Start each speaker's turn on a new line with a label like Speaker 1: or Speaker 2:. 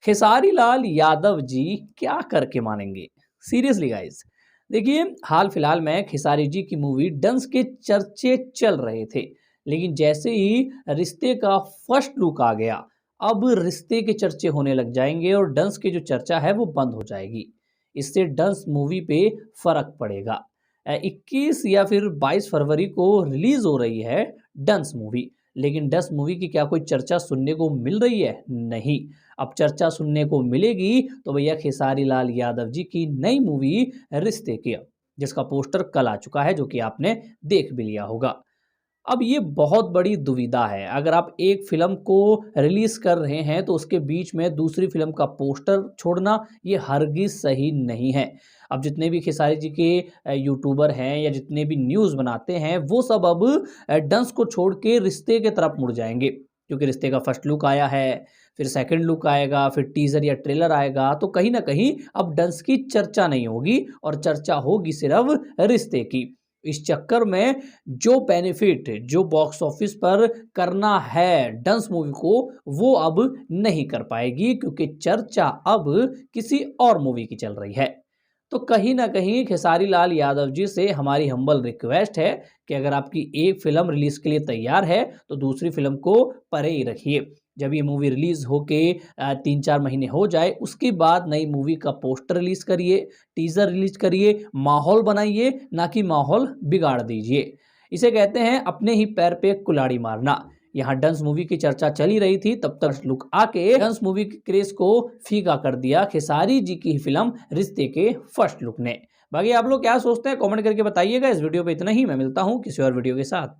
Speaker 1: खेसारी लाल यादव जी क्या करके मानेंगे? सीरियसली गाइस, देखिए हाल फिलहाल में खेसारी जी की मूवी डंस के चर्चे चल रहे थे, लेकिन जैसे ही रिश्ते का फर्स्ट लुक आ गया, अब रिश्ते के चर्चे होने लग जाएंगे और डंस की जो चर्चा है वो बंद हो जाएगी। इससे डंस मूवी पे फर्क पड़ेगा। 21 या फिर 22 फरवरी को रिलीज हो रही है डंस मूवी, लेकिन डंस मूवी की क्या कोई चर्चा सुनने को मिल रही है? नहीं। अब चर्चा सुनने को मिलेगी तो भैया खेसारी लाल यादव जी की नई मूवी रिश्ते की, जिसका पोस्टर कल आ चुका है, जो कि आपने देख भी लिया होगा। अब ये बहुत बड़ी दुविधा है। अगर आप एक फ़िल्म को रिलीज़ कर रहे हैं तो उसके बीच में दूसरी फ़िल्म का पोस्टर छोड़ना ये हरगिज़ सही नहीं है। अब जितने भी खेसारी जी के यूट्यूबर हैं या जितने भी न्यूज़ बनाते हैं वो सब अब डंस को छोड़ के रिश्ते की तरफ मुड़ जाएँगे। क्योंकि रिश्ते का फर्स्ट लुक आया है, फिर सेकंड लुक आएगा, फिर टीज़र या ट्रेलर आएगा, तो कहीं न कहीं अब डंस की चर्चा नहीं होगी और चर्चा होगी सिर्फ़ रिश्ते की। इस चक्कर में जो बेनिफिट जो बॉक्स ऑफिस पर करना है डंस मूवी को, वो अब नहीं कर पाएगी, क्योंकि चर्चा अब किसी और मूवी की चल रही है। तो कहीं न कहीं खेसारी लाल यादव जी से हमारी हम्बल रिक्वेस्ट है कि अगर आपकी एक फ़िल्म रिलीज़ के लिए तैयार है, तो दूसरी फ़िल्म को परे ही रखिए। जब ये मूवी रिलीज़ होके 3-4 महीने हो जाए, उसके बाद नई मूवी का पोस्टर रिलीज़ करिए, टीज़र रिलीज़ करिए, माहौल बनाइए, ना कि माहौल बिगाड़ दीजिए। इसे कहते हैं अपने ही पैर पे कुल्हाड़ी मारना। यहाँ डंस मूवी की चर्चा चल ही रही थी, तब तक लुक आके डंस मूवी के क्रेज़ को फीका कर दिया खेसारी जी की फ़िल्म रिश्ते के फर्स्ट लुक ने। बाकी आप लोग क्या सोचते हैं कमेंट करके बताइएगा। इस वीडियो पे इतना ही, मैं मिलता हूँ किसी और वीडियो के साथ।